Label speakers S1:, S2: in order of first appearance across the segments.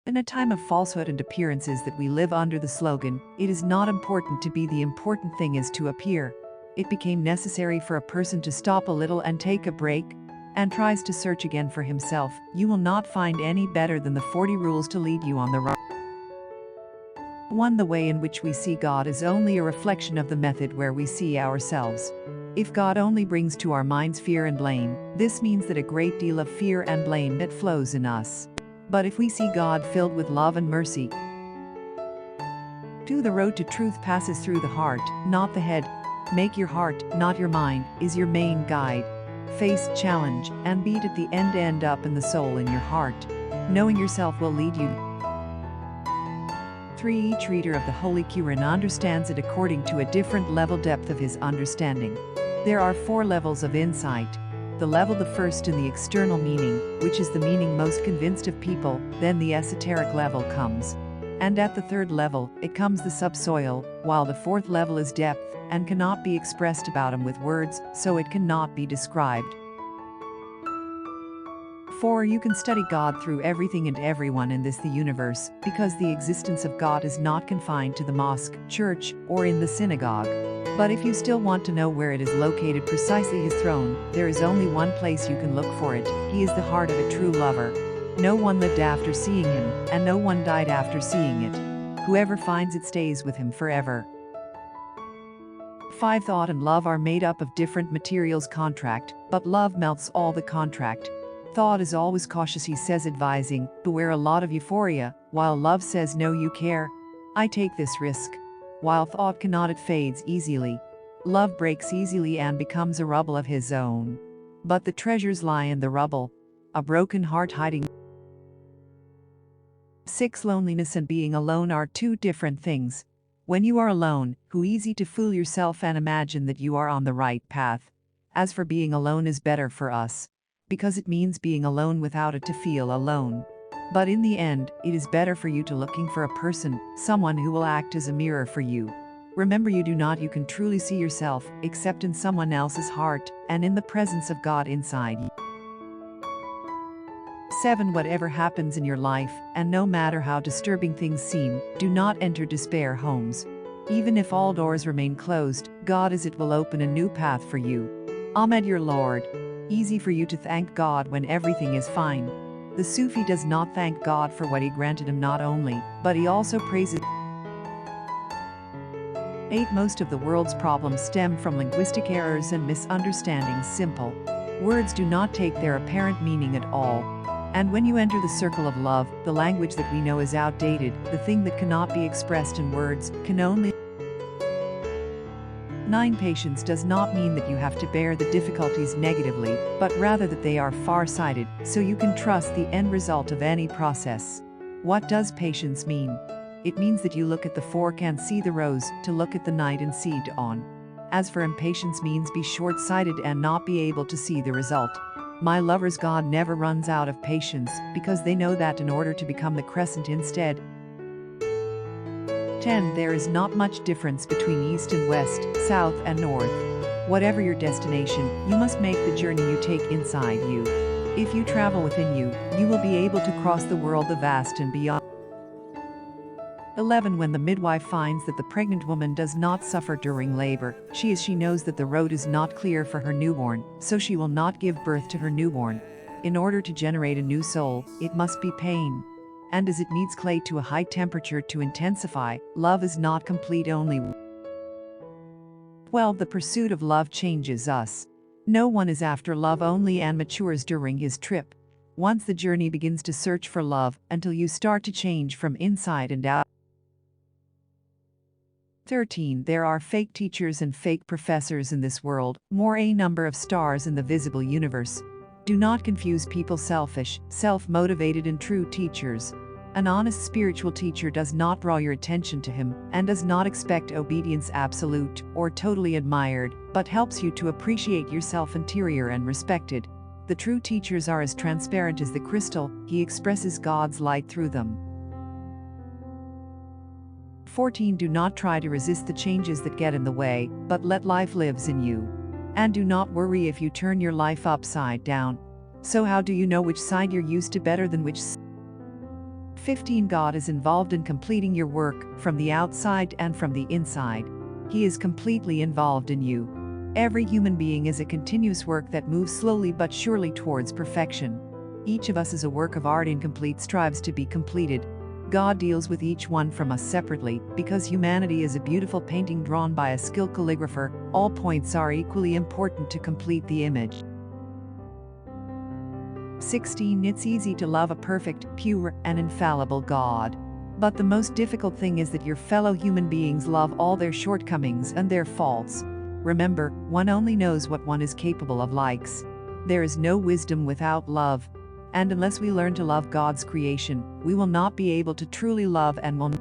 S1: In a time of falsehood and appearances that we live under the slogan, "It is not important to be, the important thing is to appear," it became necessary for a person to stop a little and take a break, and tries to search again for himself. You will not find any better than the 40 rules to lead you on the right. 1. The way in which we see God is only a reflection of the method where we see ourselves. If God only brings to our minds fear and blame, this means that a great deal of fear and blame that flows in us. But if we see God filled with love and mercy, 2. The road to truth passes through the heart, not the head. Make your heart, not your mind, is your main guide. Face, challenge, and beat at the end up in the soul in your heart. Knowing yourself will lead you. 3. Each reader of the Holy Quran understands it according to a different level depth of his understanding. There are 4 levels of insight. The first in the external meaning, which is the meaning most convinced of people, then the esoteric level comes. And at the 3rd level, it comes the subsoil, while the 4th level is depth, and cannot be expressed about him with words, so it cannot be described. 4. You can study God through everything and everyone in the universe, because the existence of God is not confined to the mosque, church, or in the synagogue. But if you still want to know where it is located, precisely his throne, there is only one place you can look for it. He is the heart of a true lover. No one lived after seeing him, and no one died after seeing it. Whoever finds it stays with him forever. 5. Thought and love are made up of different materials contract, but love melts all the contract. Thought is always cautious, he says, advising, beware a lot of euphoria, while love says no, you care. I take this risk. While thought cannot, it fades easily. Love breaks easily and becomes a rubble of his own. But the treasures lie in the rubble. A broken heart hiding. 6. Loneliness and being alone are 2 different things. When you are alone, how easy to fool yourself and imagine that you are on the right path. As for being alone is better for us, because it means being alone without it to feel alone. But in the end, it is better for you to looking for a person, someone who will act as a mirror for you. Remember, you can truly see yourself, except in someone else's heart, and in the presence of God inside you. 7. Whatever happens in your life, and no matter how disturbing things seem, do not enter despair homes. Even if all doors remain closed, God is it will open a new path for you. Ahmed, your Lord. Easy for you to thank God when everything is fine. The Sufi does not thank God for what he granted him not only, but he also praises. 8. Most of the world's problems stem from linguistic errors and misunderstandings. Simple words do not take their apparent meaning at all. And when you enter the circle of love, the language that we know is outdated. The thing that cannot be expressed in words can only. 9. Patience does not mean that you have to bear the difficulties negatively, but rather that they are far-sighted, so you can trust the end result of any process. What does patience mean? It means that you look at the fork and see the rose, to look at the night and see dawn. As for impatience means be short-sighted and not be able to see the result. My lovers, God never runs out of patience, because they know that in order to become the crescent instead. 10. There is not much difference between east and west, south and north. Whatever your destination, you must make the journey you take inside you. If you travel within you, you will be able to cross the world, the vast and beyond. 11. When the midwife finds that the pregnant woman does not suffer during labor, she knows that the road is not clear for her newborn, so she will not give birth to her newborn. In order to generate a new soul, it must be pain. And as it needs clay to a high temperature to intensify, love is not complete only. 12. The pursuit of love changes us. No one is after love only and matures during his trip. Once the journey begins to search for love, until you start to change from inside and out. 13. There are fake teachers and fake professors in this world, more a number of stars in the visible universe. Do not confuse people selfish, self-motivated and true teachers. An honest spiritual teacher does not draw your attention to him, and does not expect obedience absolute or totally admired, but helps you to appreciate yourself interior and respected. The true teachers are as transparent as the crystal, he expresses God's light through them. 14. Do not try to resist the changes that get in the way, but let life lives in you. And do not worry if you turn your life upside down. So how do you know which side you're used to better than which? 15. God is involved in completing your work, from the outside and from the inside. He is completely involved in you. Every human being is a continuous work that moves slowly but surely towards perfection. Each of us is a work of art incomplete, strives to be completed. God deals with each one from us separately, because humanity is a beautiful painting drawn by a skilled calligrapher. All points are equally important to complete the image. 16. It's easy to love a perfect, pure, and infallible God. But the most difficult thing is that your fellow human beings love all their shortcomings and their faults. Remember, one only knows what one is capable of. Likes. There is no wisdom without love. And unless we learn to love God's creation, we will not be able to truly love and will.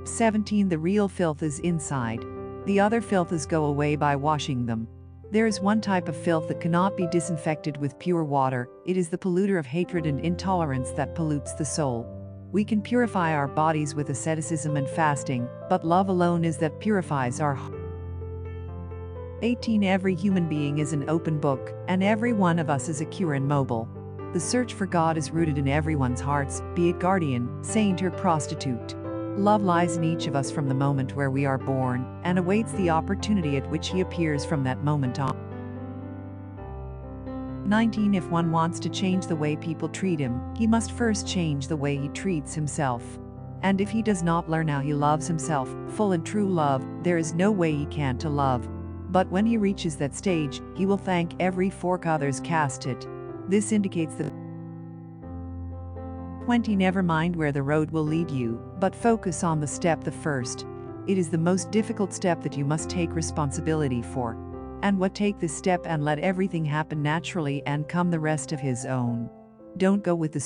S1: 17. The real filth is inside. The other filths go away by washing them. There is one type of filth that cannot be disinfected with pure water. It is the polluter of hatred and intolerance that pollutes the soul. We can purify our bodies with asceticism and fasting, but love alone is that purifies our heart. 18. Every human being is an open book, and every one of us is a cure and mobile. The search for God is rooted in everyone's hearts, be it guardian, saint, or prostitute. Love lies in each of us from the moment where we are born, and awaits the opportunity at which He appears from that moment on. 19. If one wants to change the way people treat him, he must first change the way he treats himself. And if he does not learn how he loves himself, full and true love, there is no way he can to love. But when he reaches that stage, he will thank every fork others cast it. This indicates that. 20. Never mind where the road will lead you, but focus on the step, the first. It is the most difficult step that you must take responsibility for. And take this step and let everything happen naturally and come the rest of His own. Don't go with the